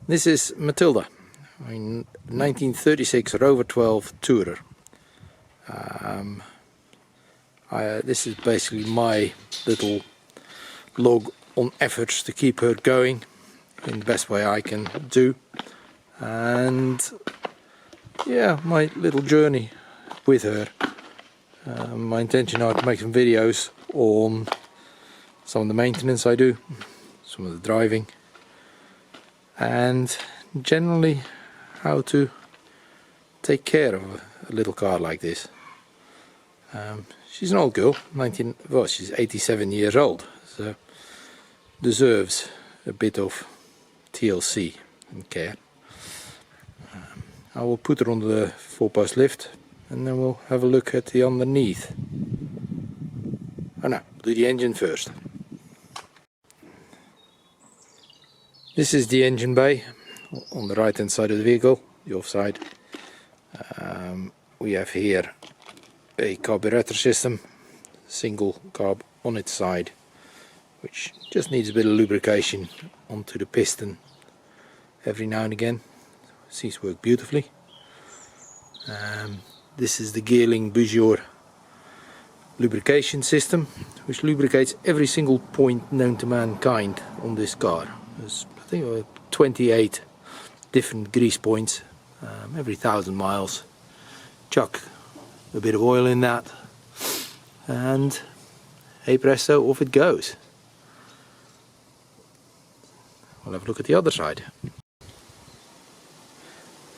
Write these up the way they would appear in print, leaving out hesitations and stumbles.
This is Matilda, a 1936 Rover 12 Tourer. This is basically my little log on efforts to keep her going in the best way I can do, and yeah, my little journey with her. My intention are to make some videos on some of the maintenance I do, some of the driving, and generally how to take care of a little car like this. She's an old girl, she's 87 years old, so deserves a bit of TLC and care. I will put her on the 4-post lift and then we'll have a look at the underneath. Oh no, do the engine first. This is the engine bay on the right hand side of the vehicle, the off side. We have here a carburetor system, single carb on its side, which just needs a bit of lubrication onto the piston every now and again. Seems to work beautifully. This is the Gearling Boujour lubrication system, which lubricates every single point known to mankind on this car. There's, I think, 28 different grease points every 1,000 miles. Chuck a bit of oil in that, and hey presto, off it goes. We'll have a look at the other side.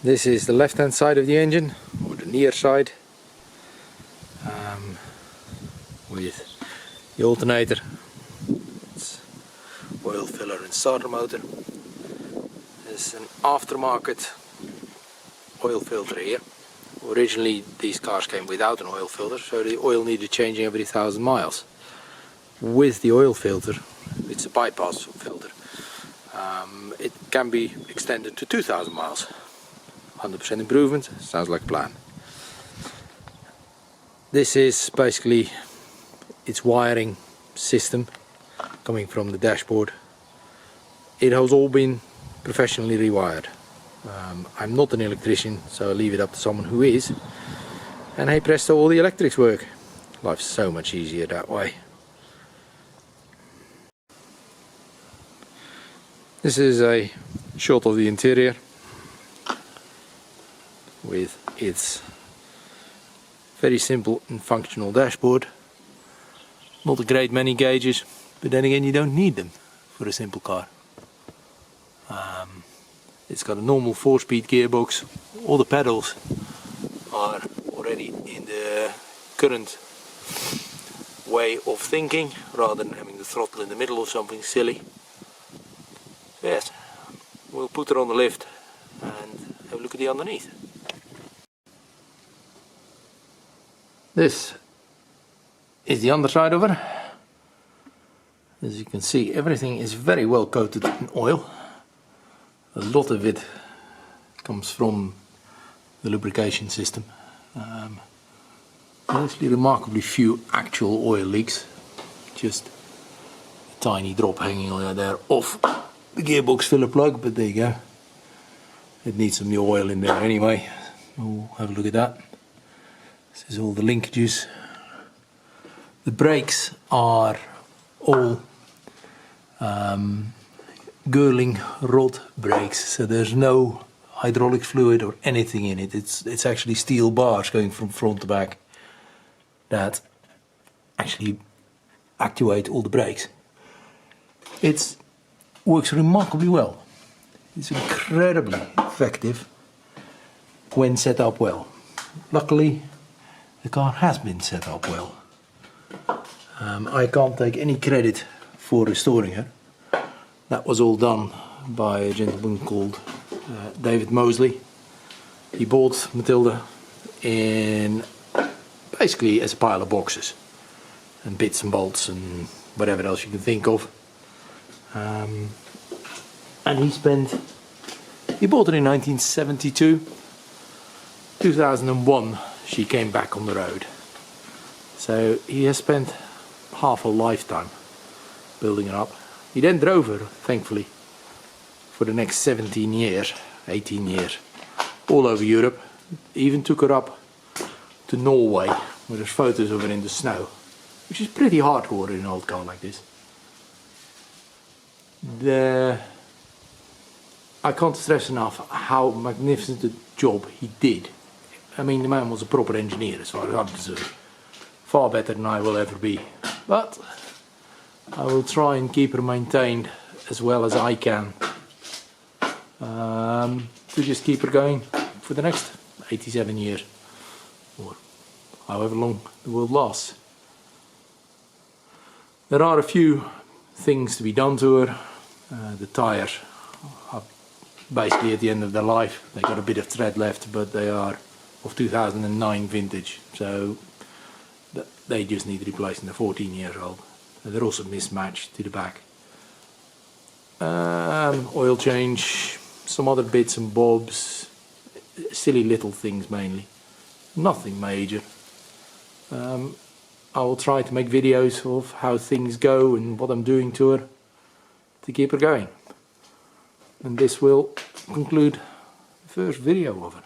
This is the left hand side of the engine, or the near side, with the alternator, it's oil filler and starter motor. There's an aftermarket oil filter here. Originally these cars came without an oil filter, so the oil needed changing every 1,000 miles. With the oil filter, it's a bypass filter, it can be extended to 2,000 miles. 100% improvement, sounds like a plan. This is basically its wiring system coming from the dashboard. It has all been professionally rewired. I'm not an electrician, so I leave it up to someone who is, and hey presto, all the electrics work. Life's so much easier that way. This is a shot of the interior with its very simple and functional dashboard. Not a great many gauges, but then again you don't need them for a simple car. It's got a normal 4-speed gearbox. All the pedals are already in the current way of thinking, rather than having the throttle in the middle or something silly. Yes, we'll put her on the lift and have a look at the underneath. This is the underside of her. As you can see, everything is very well coated in oil. A lot of it comes from the lubrication system. There's actually remarkably few actual oil leaks, just a tiny drop hanging on there off the gearbox filler plug, but there you go. It needs some new oil in there anyway. We'll have a look at that. This is all the linkages. The brakes are all Gearling rod brakes, so there's no hydraulic fluid or anything in it. It's actually steel bars going from front to back that actually actuate all the brakes. It works remarkably well. It's incredibly effective when set up well. Luckily, the car has been set up well. I can't take any credit for restoring her. That was all done by a gentleman called David Mosley. He bought Matilda in basically as a pile of boxes and bits and bolts and whatever else you can think of. And he bought it in 1972. 2001 she came back on the road. So he has spent half a lifetime building her up. He then drove her, thankfully, for the next 17 years, 18 years, all over Europe. Even took her up to Norway, where there's photos of her in the snow, which is pretty hardcore in an old car like this. I can't stress enough how magnificent a job he did. I mean, the man was a proper engineer as far as I'm concerned. Far better than I will ever be. But I will try and keep her maintained as well as I can. To just keep her going for the next 87 years. Or however long the world lasts. There are a few things to be done to her. The tyres are basically at the end of their life. They got a bit of tread left, but they are of 2009 vintage, so they just need replacing. They're 14 years old. They're also mismatched to the back. Oil change, some other bits and bobs, silly little things mainly, nothing major. I will try to make videos of how things go and what I'm doing to her to keep her going. And this will conclude the first video of it.